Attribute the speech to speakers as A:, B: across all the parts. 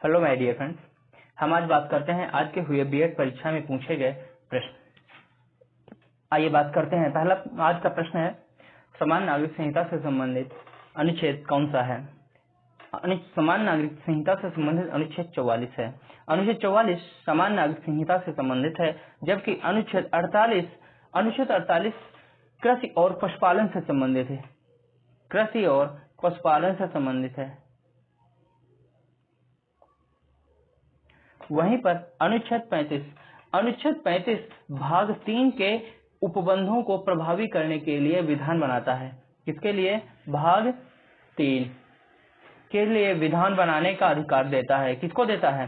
A: Hello my dear friends, हम आज बात करते हैं आज के हुए बीएड परीक्षा में पूछे गए प्रश्न। आइए बात करते हैं। पहला आज का प्रश्न है, समान नागरिक संहिता से संबंधित अनुच्छेद कौन सा है? समान नागरिक संहिता से संबंधित अनुच्छेद 44 है। अनुच्छेद 44 समान नागरिक संहिता से संबंधित है, जबकि अनुच्छेद 48 कृषि और पशुपालन से संबंधित है। कृषि और पशुपालन से संबंधित है। वहीं पर अनुच्छेद 35 भाग 3 के उपबंधों को प्रभावी करने के लिए विधान बनाता है। किसके लिए? भाग 3 के लिए विधान बनाने का अधिकार देता है। किसको देता है?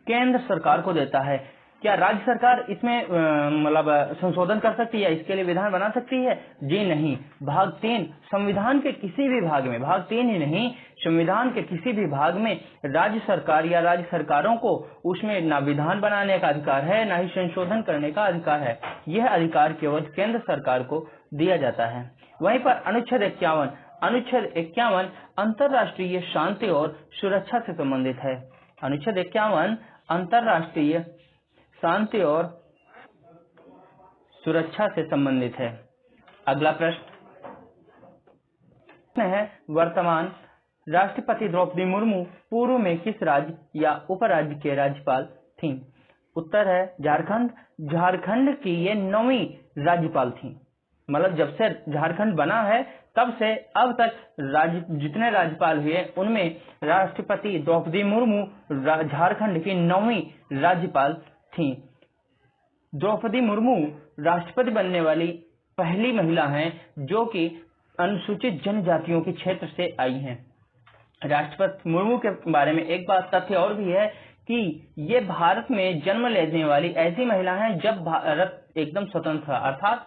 A: केंद्र सरकार को देता है। क्या राज्य सरकार इसमें संशोधन कर सकती है, इसके लिए विधान बना सकती है? जी नहीं। भाग 3 संविधान के किसी भी भाग में, भाग 3 ही नहीं, संविधान के किसी भी भाग में राज्य सरकार या राज्य सरकारों को उसमें ना विधान बनाने का अधिकार है, ना ही संशोधन करने का अधिकार है। यह अधिकार केवल केंद्र सरकार को दिया जाता है। वहीं पर अनुच्छेद 51 अंतर्राष्ट्रीय शांति और सुरक्षा से संबंधित है। अनुच्छेद 51 अंतर्राष्ट्रीय शांति और सुरक्षा से संबंधित है। अगला प्रश्न है, वर्तमान राष्ट्रपति द्रौपदी मुर्मू पूर्व में किस राज्य या उपराज्य के राज्यपाल थीं? उत्तर है झारखंड। झारखंड की ये 9वीं राज्यपाल थीं। मतलब जब से झारखंड बना है तब से अब तक जितने राज्यपाल हुए उनमें राष्ट्रपति द्रौपदी मुर्मू झारखंड की 9वीं राज्यपाल थीं। द्रौपदी मुर्मू राष्ट्रपति बनने वाली पहली महिला हैं जो कि अनुसूचित जनजातियों के क्षेत्र से आई हैं। राष्ट्रपति मुर्मू के बारे में एक बात तथ्य और भी है कि ये भारत में जन्म लेने वाली ऐसी महिला हैं जब भारत एकदम स्वतंत्र था, अर्थात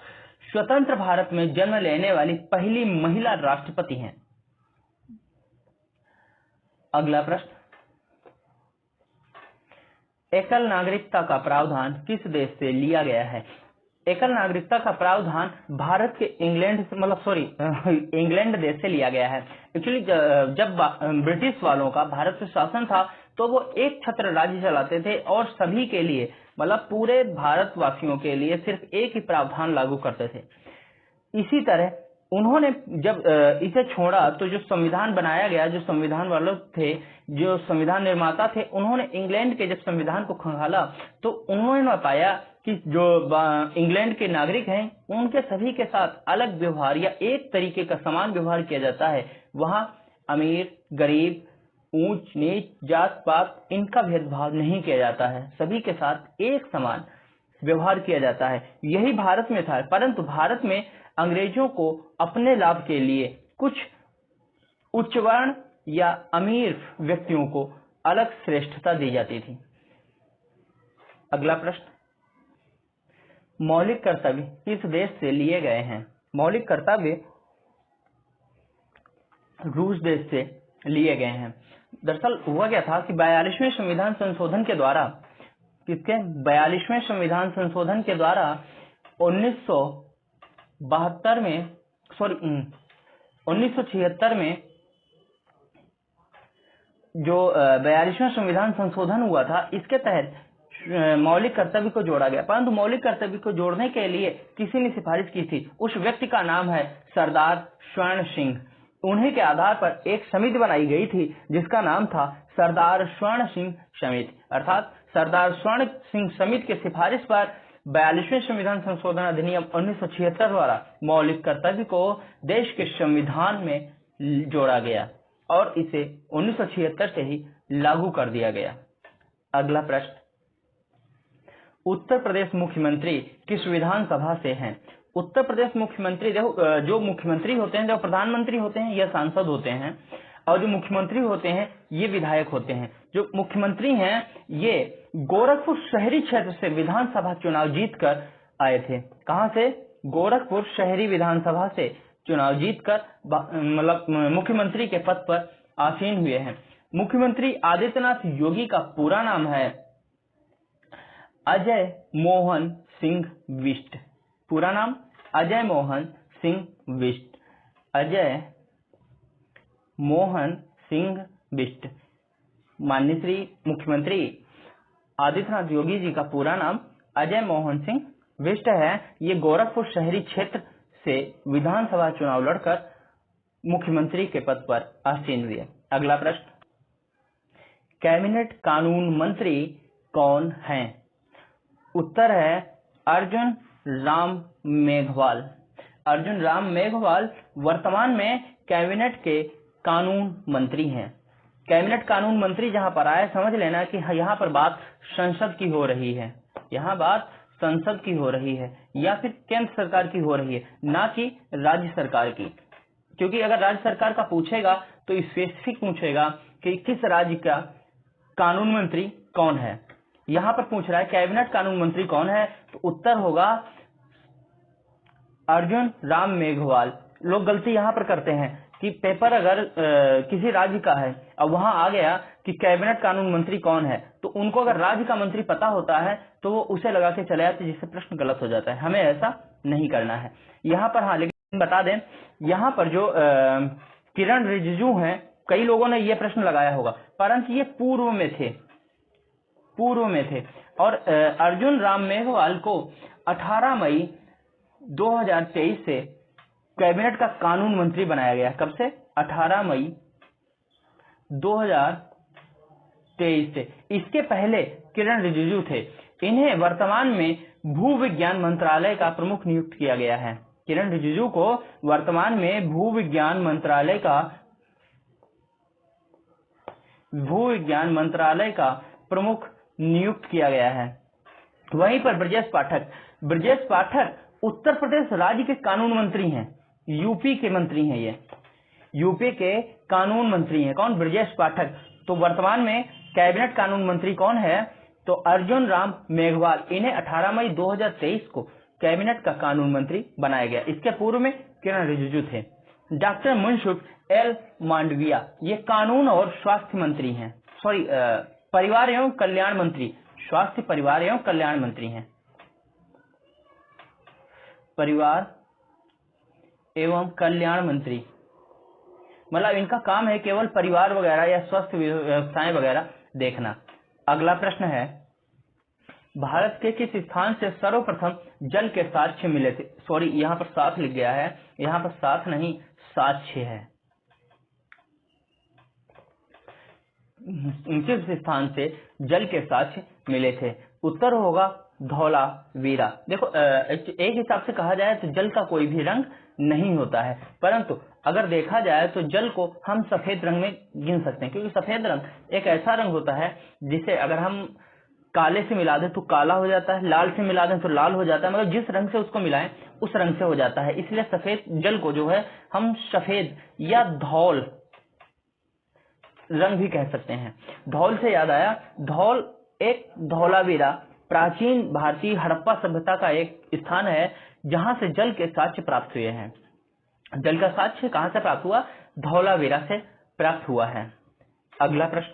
A: स्वतंत्र भारत में जन्म लेने वाली पहली महिला राष्ट्रपति हैं। अगला प्रश्न, एकल नागरिकता का प्रावधान किस देश से लिया गया है? एकल नागरिकता का प्रावधान भारत के इंग्लैंड देश से लिया गया है। एक्चुअली जब ब्रिटिश वालों का भारत पे शासन था तो वो एक छत्र राज्य चलाते थे और सभी के लिए, मतलब पूरे भारतवासियों के लिए सिर्फ एक ही प्रावधान लागू करते थे। इसी तरह उन्होंने जब इसे छोड़ा तो जो संविधान बनाया गया, जो संविधान वाले थे, जो संविधान निर्माता थे, उन्होंने इंग्लैंड के जब संविधान को खंगाला तो उन्होंने पाया कि जो इंग्लैंड के नागरिक हैं उनके सभी के साथ अलग व्यवहार या एक तरीके का समान व्यवहार किया जाता है। वहां अमीर गरीब, ऊंच नीच, जात पात, इनका भेदभाव नहीं किया जाता है। सभी के साथ एक समान व्यवहार किया जाता है। यही भारत में था, परंतु भारत में अंग्रेजों को अपने लाभ के लिए कुछ उच्च वर्ण या अमीर व्यक्तियों को अलग श्रेष्ठता दी जाती थी। अगला प्रश्न, मौलिक कर्तव्य किस देश से लिए गए हैं? मौलिक कर्तव्य रूस देश से लिए गए हैं। दरअसल हुआ क्या था कि 42वें संविधान संशोधन के द्वारा 1976 में जो 42वां संविधान संशोधन हुआ था, इसके तहत मौलिक कर्तव्य को जोड़ा गया। परंतु मौलिक कर्तव्य को जोड़ने के लिए किसी ने सिफारिश की थी। उस व्यक्ति का नाम है सरदार स्वर्ण सिंह। उन्हीं के आधार पर एक समिति बनाई गई थी जिसका नाम था सरदार स्वर्ण सिंह समिति। अर्थात सरदार स्वर्ण सिंह समिति के सिफारिश पर 42वें संविधान संशोधन अधिनियम 1976 द्वारा मौलिक कर्तव्य को देश के संविधान में जोड़ा गया और इसे 1976 से ही लागू कर दिया गया। अगला प्रश्न, उत्तर प्रदेश मुख्यमंत्री किस विधानसभा से हैं? उत्तर प्रदेश मुख्यमंत्री जो मुख्यमंत्री होते हैं, जो प्रधानमंत्री होते हैं, यह सांसद होते हैं, और जो मुख्यमंत्री होते हैं ये विधायक होते हैं। जो मुख्यमंत्री हैं ये गोरखपुर शहरी क्षेत्र से विधानसभा चुनाव जीतकर आए थे। कहां से? गोरखपुर शहरी विधानसभा से चुनाव जीतकर मुख्यमंत्री के पद पर आसीन हुए हैं। मुख्यमंत्री आदित्यनाथ योगी का पूरा नाम है अजय मोहन सिंह बिष्ट। पूरा नाम अजय मोहन सिंह बिष्ट। अजय मोहन सिंह बिष्ट। माननीय श्री मुख्यमंत्री आदित्यनाथ योगी जी का पूरा नाम अजय मोहन सिंह बिष्ट है। ये गोरखपुर शहरी क्षेत्र से विधानसभा चुनाव लड़कर मुख्यमंत्री के पद पर आसीन हुए। अगला प्रश्न, कैबिनेट कानून मंत्री कौन हैं? उत्तर है अर्जुन राम मेघवाल। अर्जुन राम मेघवाल वर्तमान में कैबिनेट के कानून मंत्री हैं। कैबिनेट कानून मंत्री जहां पर आए, समझ लेना कि यहाँ पर बात संसद की हो रही है, यहाँ बात संसद की हो रही है या फिर केंद्र सरकार की हो रही है, ना कि राज्य सरकार की। क्योंकि अगर राज्य सरकार का पूछेगा तो स्पेसिफिक पूछेगा कि किस राज्य का कानून मंत्री कौन है। यहाँ पर पूछ रहा है कैबिनेट कानून मंत्री कौन है, तो उत्तर होगा अर्जुन राम मेघवाल। लोग गलती यहाँ पर करते हैं कि पेपर अगर किसी राज्य का है और वहां आ गया कि कैबिनेट कानून मंत्री कौन है, तो उनको अगर राज्य का मंत्री पता होता है तो वो उसे लगा के चले जाते, जिससे प्रश्न गलत हो जाता है। हमें ऐसा नहीं करना है यहाँ पर। हाँ, लेकिन बता दें यहाँ पर जो किरण रिजिजू हैं, कई लोगों ने ये प्रश्न लगाया होगा, परंतु ये पूर्व में थे और अर्जुन राम मेघवाल को 18 मई 2023 से कैबिनेट का कानून मंत्री बनाया गया। कब से? 18 मई 2023 से। इसके पहले किरण रिजिजू थे। इन्हें वर्तमान में भू विज्ञान मंत्रालय का प्रमुख नियुक्त किया गया है। किरण रिजिजू को वर्तमान में भू विज्ञान मंत्रालय का प्रमुख नियुक्त किया गया है। वहीं पर ब्रजेश पाठक उत्तर प्रदेश राज्य के कानून मंत्री हैं, यूपी के मंत्री हैं। ये यूपी के कानून मंत्री हैं। कौन? ब्रजेश पाठक। तो वर्तमान में कैबिनेट कानून मंत्री कौन है? तो अर्जुन राम मेघवाल। इन्हें 18 मई 2023 को कैबिनेट का कानून मंत्री बनाया गया। इसके पूर्व में किरण रिजिजू थे। डॉक्टर मनसुख एल मांडविया, ये कानून और स्वास्थ्य मंत्री हैं, परिवार एवं कल्याण मंत्री, स्वास्थ्य परिवार एवं कल्याण मंत्री हैं। परिवार एवं कल्याण मंत्री, मतलब इनका काम है केवल परिवार वगैरह या स्वास्थ्य व्यवस्थाएं वगैरह देखना। अगला प्रश्न है, भारत के किस स्थान से सर्वप्रथम जल के साक्ष्य मिले थे? यहाँ पर साथ लिख गया है, यहाँ पर साथ नहीं साक्ष्य है। किस स्थान से जल के साक्ष्य मिले थे? उत्तर होगा धौलावीरा। देखो एक हिसाब से कहा जाए तो जल का कोई भी रंग नहीं होता है, परंतु अगर देखा जाए तो जल को हम सफेद रंग में गिन सकते हैं, क्योंकि सफेद रंग एक ऐसा रंग होता है जिसे अगर हम काले से मिला दें तो काला हो जाता है, लाल से मिला दें तो लाल हो जाता है, मतलब जिस रंग से उसको मिलाएं उस रंग से हो जाता है। इसलिए सफेद जल को जो है हम सफेद या धौल रंग भी कह सकते हैं। धौल से याद आया, धौल एक धौलावीरा प्राचीन भारतीय हड़प्पा सभ्यता का एक स्थान है जहां से जल के साक्ष्य प्राप्त हुए हैं। जल का साक्ष्य कहां से प्राप्त हुआ? धौलावीरा से प्राप्त हुआ है। अगला प्रश्न,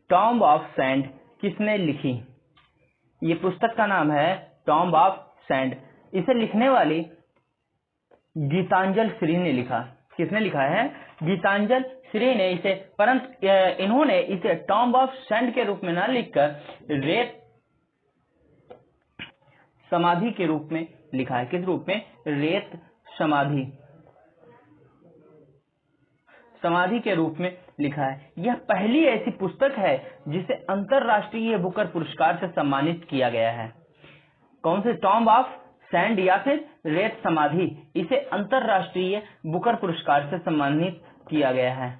A: टॉम्ब ऑफ सैंड किसने लिखी? ये पुस्तक का नाम है टॉम्ब ऑफ सैंड। इसे लिखने वाली गीतांजलि श्री ने लिखा। किसने लिखा है? गीतांजलि श्री ने इसे, परंतु इन्होंने इसे टॉम्ब ऑफ सैंड के रूप में ना लिखकर रेत समाधि के रूप में लिखा है। किस रूप में? रेत समाधि के रूप में लिखा है। यह पहली ऐसी पुस्तक है जिसे अंतरराष्ट्रीय बुकर पुरस्कार से सम्मानित किया गया है। कौन से? टॉम्ब ऑफ सैंड या फिर रेत समाधि, इसे अंतरराष्ट्रीय बुकर पुरस्कार से सम्मानित किया गया है।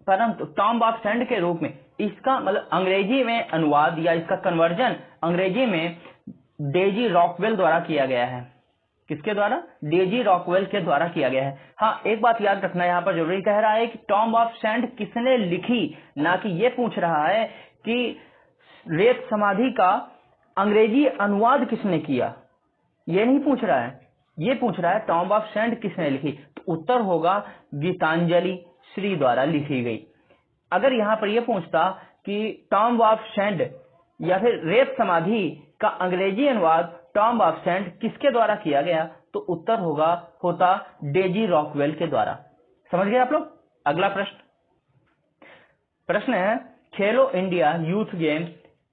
A: परंतु टॉम्ब ऑफ सैंड के रूप में इसका मतलब अंग्रेजी में अनुवाद या इसका कन्वर्जन अंग्रेजी में डेजी रॉकवेल द्वारा किया गया है। किसके द्वारा? डेजी रॉकवेल के द्वारा किया गया है। हाँ, एक बात याद रखना यहाँ पर जरूरी, कह रहा है कि टॉम्ब ऑफ सैंड किसने लिखी, ना कि ये पूछ रहा है कि रेत समाधि का अंग्रेजी अनुवाद किसने किया। ये नहीं पूछ रहा है, ये पूछ रहा है टॉम्ब ऑफ सैंड किसने लिखी। तो उत्तर होगा गीतांजलि श्री द्वारा लिखी गई। अगर यहाँ पर यह पूछता कि टॉम्ब ऑफ सैंड या फिर रेत समाधि का अंग्रेजी अनुवाद टॉम्ब ऑफ सैंड किसके द्वारा किया गया, तो उत्तर होता डेजी रॉकवेल के द्वारा। समझ गए आप लोग। अगला प्रश्न है, खेलो इंडिया यूथ गेम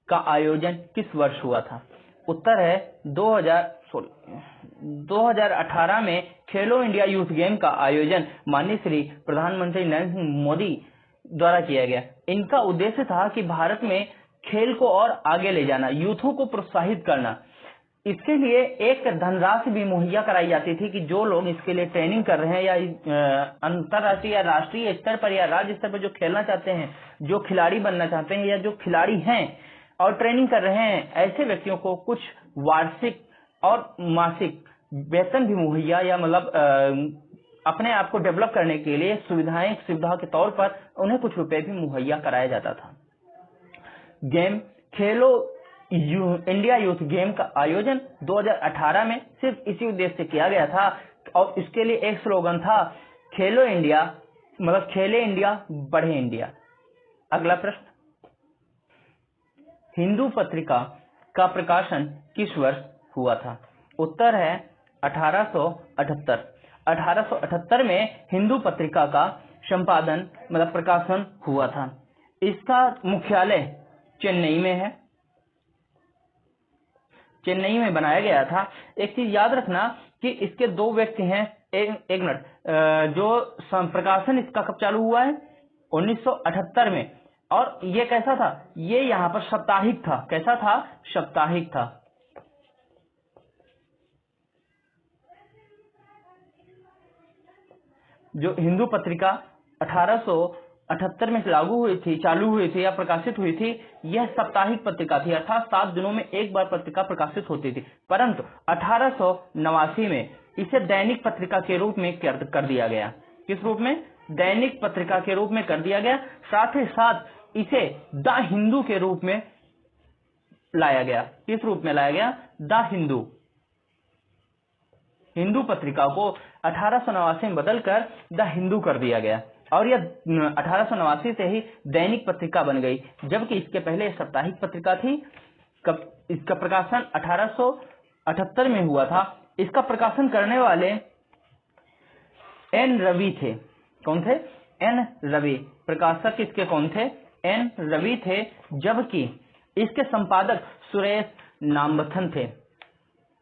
A: का आयोजन किस वर्ष हुआ था? उत्तर है 2018 में खेलो इंडिया यूथ गेम का आयोजन माननीय श्री प्रधानमंत्री नरेंद्र मोदी द्वारा किया गया। इनका उद्देश्य था कि भारत में खेल को और आगे ले जाना, यूथों को प्रोत्साहित करना। इसके लिए एक धनराशि भी मुहैया कराई जाती थी कि जो लोग इसके लिए ट्रेनिंग कर रहे हैं या अंतरराष्ट्रीय या राष्ट्रीय स्तर पर या राज्य स्तर पर जो खेलना चाहते हैं, जो खिलाड़ी बनना चाहते हैं या जो खिलाड़ी हैं और ट्रेनिंग कर रहे हैं, ऐसे व्यक्तियों को कुछ वार्षिक और मासिक वेतन भी मुहैया या मतलब अपने आप को डेवलप करने के लिए सुविधा के तौर पर उन्हें कुछ रुपए भी मुहैया कराया जाता था। गेम खेलो इंडिया यूथ गेम का आयोजन 2018 में सिर्फ इसी उद्देश्य से किया गया था और इसके लिए एक स्लोगन था, खेलो इंडिया मतलब खेले इंडिया बढ़े इंडिया। अगला प्रश्न, हिंदू पत्रिका का प्रकाशन किस वर्ष हुआ था? उत्तर है 1878। 1878 में हिंदू पत्रिका का संपादन मतलब प्रकाशन हुआ था। इसका मुख्यालय चेन्नई में है, चेन्नई में बनाया गया था। एक चीज याद रखना कि इसके दो व्यक्ति हैं। एक मिनट, जो प्रकाशन इसका कब चालू हुआ है? 1978 में। और ये कैसा था? ये यहाँ पर साप्ताहिक था। कैसा था? साप्ताहिक था। जो हिंदू पत्रिका 1878 में चालू हुई थी या प्रकाशित हुई थी, यह साप्ताहिक पत्रिका थी, अर्थात 7 दिनों में एक बार पत्रिका प्रकाशित होती थी। परंतु 1889 में इसे दैनिक पत्रिका के रूप में कर दिया गया। किस रूप में? दैनिक पत्रिका के रूप में कर दिया गया। साथ ही साथ इसे द हिंदू के रूप में लाया गया। किस रूप में लाया गया? द हिंदू। हिंदू पत्रिका को 1889 में बदलकर द हिंदू कर दिया गया और यह 1889 से ही दैनिक पत्रिका बन गई, जबकि इसके पहले साप्ताहिक पत्रिका थी। इसका प्रकाशन 1878 में हुआ था। इसका प्रकाशन करने वाले एन रवि थे। कौन थे? एन रवि। प्रकाशक इसके कौन थे? एन रवि थे, जबकि इसके संपादक सुरेश नामवथन थे।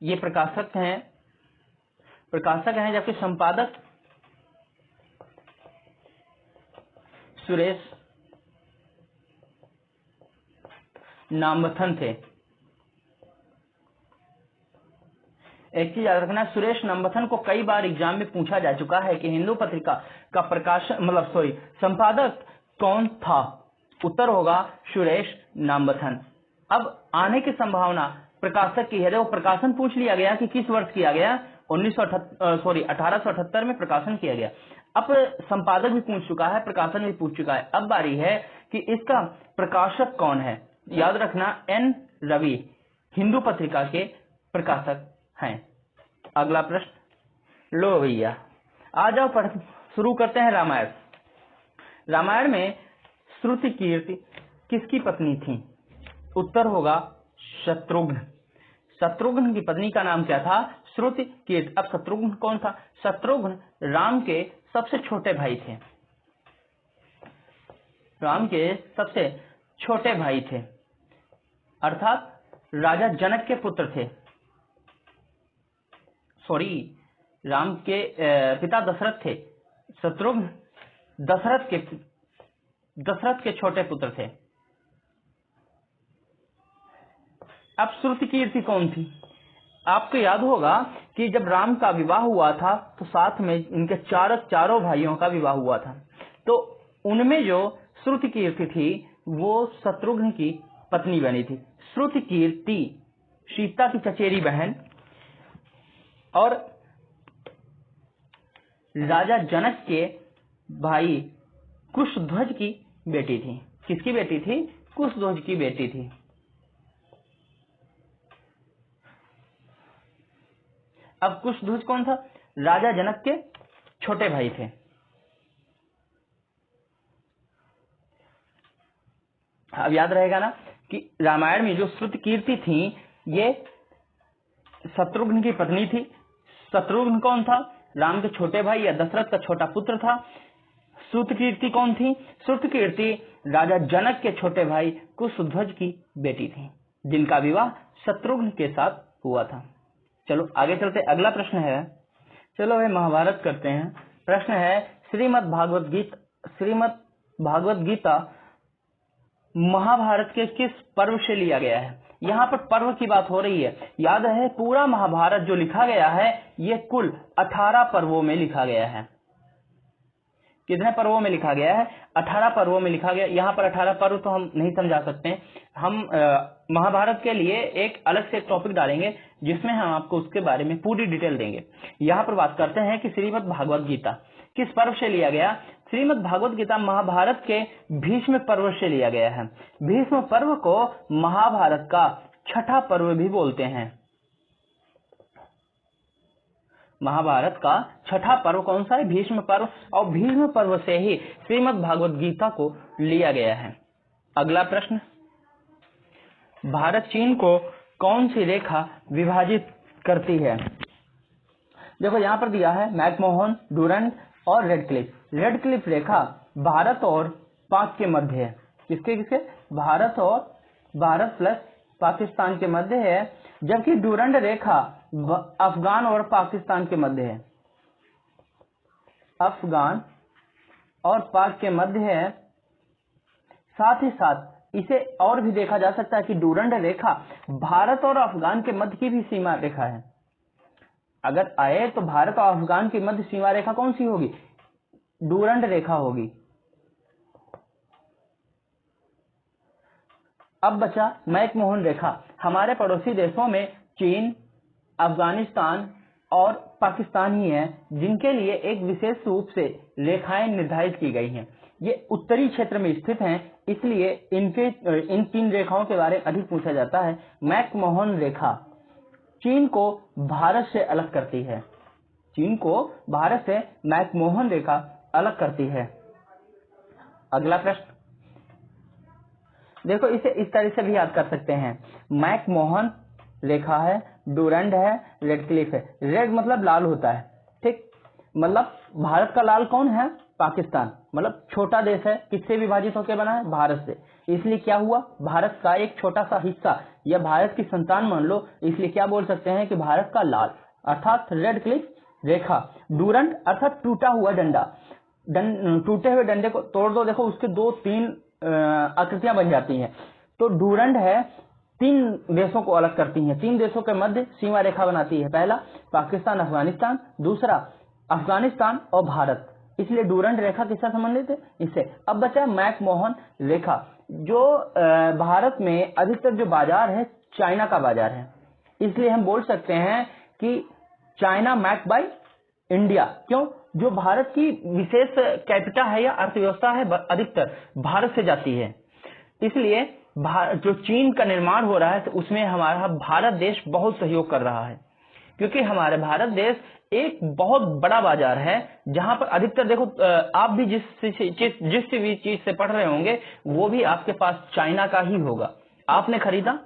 A: ये प्रकाशक हैं, जबकि संपादक सुरेश नामवथन थे। एक चीज याद रखना, सुरेश नामवथन को कई बार एग्जाम में पूछा जा चुका है कि हिंदू पत्रिका का प्रकाशन संपादक कौन था? उत्तर होगा सुरेश नामवथन। अब आने की संभावना प्रकाशक की है। देखो, प्रकाशन पूछ लिया गया कि किस वर्ष किया गया? 1878 में प्रकाशन किया गया। अब संपादक भी पूछ चुका है, प्रकाशन भी पूछ चुका है। अब बारी है कि इसका प्रकाशक कौन है। याद रखना, एन रवि हिंदू पत्रिका के प्रकाशक हैं। अगला प्रश्न, लो भैया आ जाओ, शुरू करते हैं रामायण। रामायण में श्रुति कीर्ति किसकी पत्नी थी? उत्तर होगा शत्रुघ्न। शत्रुघ्न की पत्नी का नाम क्या था? श्रुति कीर्ति। अब शत्रुघ्न कौन था? शत्रुघ्न राम के सबसे छोटे भाई थे। राम के सबसे छोटे भाई थे, अर्थात राजा जनक के पुत्र थे। राम के पिता दशरथ थे। शत्रुघ्न दशरथ के छोटे पुत्र थे। अब श्रुति कीर्ति कौन थी? आपको याद होगा कि जब राम का विवाह हुआ था तो साथ में इनके चारों भाइयों का विवाह हुआ था। तो उनमें जो श्रुति कीर्ति थी वो शत्रुघ्न की पत्नी बनी थी। श्रुति कीर्ति सीता की चचेरी बहन और राजा जनक के भाई कुशध्वज की बेटी थी। किसकी बेटी थी? कुशध्वज की बेटी थी। अब कुशध्वज कौन था? राजा जनक के छोटे भाई थे। अब याद रहेगा ना कि रामायण में जो श्रुति कीर्ति थी ये शत्रुघ्न की पत्नी थी। शत्रुघ्न कौन था? राम के छोटे भाई या दशरथ का छोटा पुत्र था। श्रुतकीर्ति कौन थी? श्रुतकीर्ति राजा जनक के छोटे भाई कुशध्वज की बेटी थी, जिनका विवाह शत्रुघ्न के साथ हुआ था। चलो आगे चलते, अगला प्रश्न है, चलो ये महाभारत करते हैं। प्रश्न है, श्रीमद् भागवत गीता महाभारत के किस पर्व से लिया गया है? यहाँ पर पर्व की बात हो रही है। याद है, पूरा महाभारत जो लिखा गया है ये कुल 18 पर्वों में लिखा गया है। कितने पर्वों में लिखा गया है? 18 पर्वों में लिखा गया। यहाँ पर 18 पर्व तो हम नहीं समझा सकते, हम महाभारत के लिए एक अलग से टॉपिक डालेंगे जिसमें हम आपको उसके बारे में पूरी डिटेल देंगे। यहाँ पर बात करते हैं कि श्रीमद् भागवत गीता किस पर्व से लिया गया? श्रीमद् भागवत गीता महाभारत के भीष्म पर्व से लिया गया है। भीष्म पर्व को महाभारत का छठा पर्व भी बोलते हैं। महाभारत का छठा पर्व कौन सा है? भीष्म पर्व। और भीष्म पर्व से ही श्रीमद् भागवत गीता को लिया गया है। अगला प्रश्न, भारत चीन को कौन सी रेखा विभाजित करती है? देखो यहाँ पर दिया है मैकमोहन, डूरंड और रेड क्लिफ। रेड क्लिफ रेखा भारत और पाक के मध्य है। किसके किसके? भारत प्लस पाकिस्तान के मध्य है, जबकि डूरंड रेखा अफगान और पाकिस्तान के मध्य है। अफगान और पाक के मध्य है। साथ ही साथ इसे और भी देखा जा सकता है कि डूरंड रेखा भारत और अफगान के मध्य की भी सीमा रेखा है। अगर आए तो भारत और अफगान की मध्य सीमा रेखा कौन सी होगी? डूरंड रेखा होगी। अब बचा मैकमोहन रेखा। हमारे पड़ोसी देशों में चीन, अफगानिस्तान और पाकिस्तान ही है जिनके लिए एक विशेष रूप से रेखाएं निर्धारित की गई हैं। ये उत्तरी क्षेत्र में स्थित हैं, इसलिए इन 3 रेखाओं के बारे में अधिक पूछा जाता है। मैकमोहन रेखा चीन को भारत से अलग करती है। चीन को भारत से मैकमोहन रेखा अलग करती है। अगला प्रश्न देखो, इसे इस तरह से भी याद कर सकते हैं। मैकमोहन रेखा है, डूरंड है, रेड क्लिफ है। रेड मतलब लाल होता है, ठीक, मतलब भारत का लाल कौन है? पाकिस्तान, मतलब छोटा देश है। किससे विभाजित होकर बना है? भारत से। इसलिए क्या हुआ? भारत का एक छोटा सा हिस्सा या भारत की संतान मान लो, इसलिए क्या बोल सकते हैं कि भारत का लाल अर्थात रेड क्लिफ रेखा। डूरंड अर्थात टूटा हुआ डंडा, टूटे हुए डंडे को तोड़ दो, देखो उसके 2-3 आकृतियां बन जाती हैं। तो डूरंड है 3 देशों को अलग करती हैं, 3 देशों के मध्य सीमा रेखा बनाती है। पहला पाकिस्तान अफगानिस्तान, दूसरा अफगानिस्तान और भारत। इसलिए डूरंड रेखा किससे संबंधित है? इससे। अब बचा मैकमोहन रेखा, जो भारत में अधिकतर जो बाजार है चाइना का बाजार है, इसलिए हम बोल सकते हैं कि चाइना मैक बाय इंडिया। क्यों? जो भारत की विशेष कैपिटा है या अर्थव्यवस्था है अधिकतर भारत से जाती है, इसलिए जो चीन का निर्माण हो रहा है तो उसमें हमारा भारत देश बहुत सहयोग कर रहा है, क्योंकि हमारे भारत देश एक बहुत बड़ा बाजार है जहां पर अधिकतर देखो, आप भी जिस भी चीज से पढ़ रहे होंगे वो भी आपके पास चाइना का ही होगा। आपने खरीदा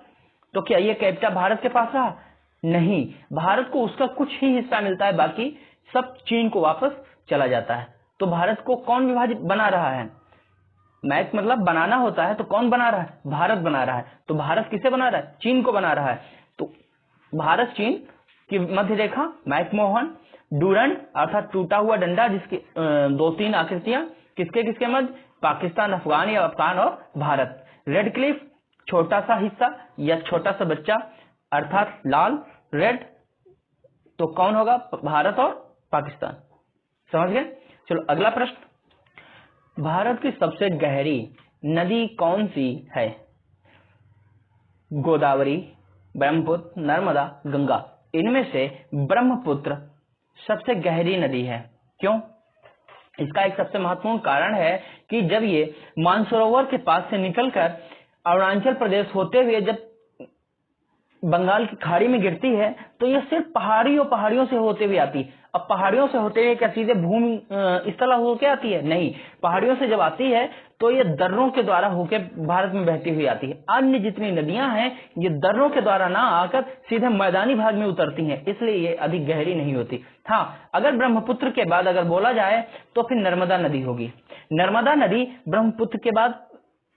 A: तो क्या ये कैपिटा भारत के पास रहा? नहीं, भारत को उसका कुछ ही हिस्सा मिलता है, बाकी सब चीन को वापस चला जाता है। तो भारत को कौन विभाजित बना रहा है? मैक मतलब बनाना होता है, तो कौन बना रहा है? भारत बना रहा है। तो भारत किसे बना रहा है? चीन को बना रहा है। तो भारत चीन की मध्य रेखा मैकमोहन, डूरंड अर्थात टूटा हुआ डंडा जिसकी 2-3 आकृतियां, किसके किसके मध्य? पाकिस्तान अफगान या अफगान और भारत। रेड क्लिफ छोटा सा हिस्सा या छोटा सा बच्चा अर्थात लाल रेड, तो कौन होगा? भारत और पाकिस्तान। समझ गए? चलो अगला प्रश्न, भारत की सबसे गहरी नदी कौन सी है? गोदावरी, ब्रह्मपुत्र, नर्मदा, गंगा। इनमें से ब्रह्मपुत्र सबसे गहरी नदी है। क्यों? इसका एक सबसे महत्वपूर्ण कारण है कि जब ये मानसरोवर के पास से निकलकर अरुणाचल प्रदेश होते हुए जब बंगाल की खाड़ी में गिरती है तो यह सिर्फ पहाड़ियों से होते हुए आती, अब पहाड़ियों से होते हुए क्या सीधे भूमि स्थल होके आती है? नहीं, पहाड़ियों से जब आती है तो ये दर्रों के द्वारा होके भारत में बहती हुई आती है। अन्य जितनी नदियां हैं ये दर्रों के द्वारा ना आकर सीधे मैदानी भाग में उतरती हैं, इसलिए ये अधिक गहरी नहीं होती। हाँ, अगर ब्रह्मपुत्र के बाद अगर बोला जाए तो फिर नर्मदा नदी होगी। नर्मदा नदी ब्रह्मपुत्र के बाद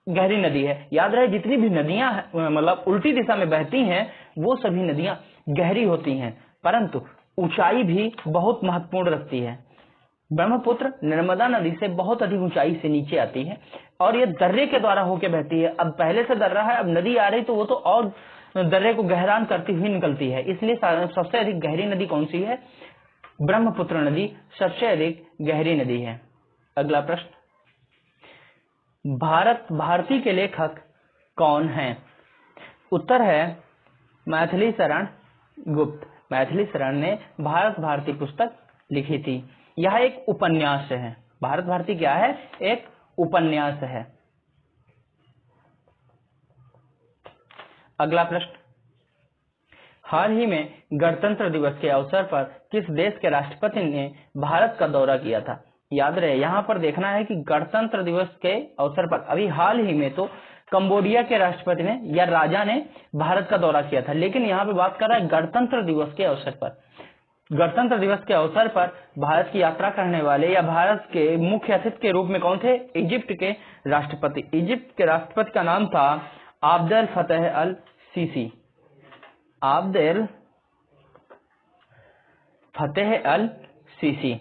A: गहरी नदी है। याद रहे, जितनी भी नदियां मतलब उल्टी दिशा में बहती हैं वो सभी नदियां गहरी होती हैं, परंतु ऊंचाई भी बहुत महत्वपूर्ण रखती है। ब्रह्मपुत्र नर्मदा नदी से बहुत अधिक ऊंचाई से नीचे आती है और ये दर्रे के द्वारा होकर बहती है। अब पहले से दर्रा है, अब नदी आ रही तो वो तो और दर्रे को गहरान करती हुई निकलती है, इसलिए सबसे अधिक गहरी नदी कौन सी है? ब्रह्मपुत्र नदी सबसे अधिक गहरी नदी है। अगला प्रश्न, भारत भारती के लेखक कौन हैं? उत्तर है मैथिली शरण गुप्त। मैथिली शरण ने भारत भारती पुस्तक लिखी थी। यह एक उपन्यास है। भारत भारती क्या है? एक उपन्यास है। अगला प्रश्न, हाल ही में गणतंत्र दिवस के अवसर पर किस देश के राष्ट्रपति ने भारत का दौरा किया था? याद रहे, यहाँ पर देखना है कि गणतंत्र दिवस के अवसर पर अभी हाल ही में तो कंबोडिया के राष्ट्रपति ने या राजा ने भारत का दौरा किया था, लेकिन यहाँ पे बात कर रहा है गणतंत्र दिवस के अवसर पर। गणतंत्र दिवस के अवसर पर भारत की यात्रा करने वाले या भारत के मुख्य अतिथि के रूप में कौन थे? इजिप्ट के राष्ट्रपति। इजिप्ट के राष्ट्रपति का नाम था आब्देल फतेह अल सीसी। आब्देल फतेह अल सीसी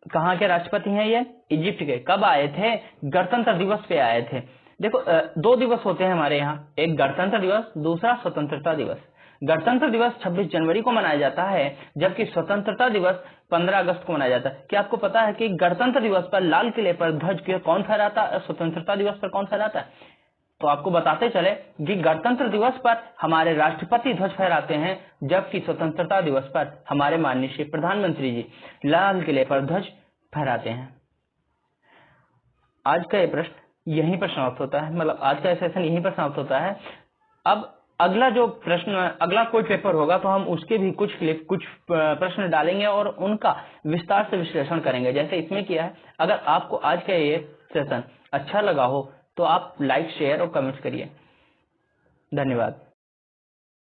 A: कहाँ के राष्ट्रपति हैं? ये इजिप्ट के। कब आए थे? गणतंत्र दिवस पे आए थे। देखो, दो दिवस होते हैं हमारे यहाँ, एक गणतंत्र दिवस, दूसरा स्वतंत्रता दिवस। गणतंत्र दिवस 26 जनवरी को मनाया जाता है, जबकि स्वतंत्रता दिवस 15 अगस्त को मनाया जाता है। क्या आपको पता है कि गणतंत्र दिवस पर लाल किले पर ध्वज कौन फहराता है, स्वतंत्रता दिवस पर कौन फहराता है? तो आपको बताते चले कि गणतंत्र दिवस पर हमारे राष्ट्रपति ध्वज फहराते हैं, जबकि स्वतंत्रता दिवस पर हमारे माननीय श्री प्रधानमंत्री जी लाल किले पर ध्वज फहराते हैं। आज का ये प्रश्न यहीं पर समाप्त होता है, मतलब आज का सेशन यहीं पर समाप्त होता है। अब अगला जो प्रश्न, अगला कोई पेपर होगा तो हम उसके भी कुछ प्रश्न डालेंगे और उनका विस्तार से विश्लेषण करेंगे, जैसे इसमें किया है। अगर आपको आज का ये सेशन अच्छा लगा हो तो आप लाइक, शेयर और कमेंट करिए। धन्यवाद।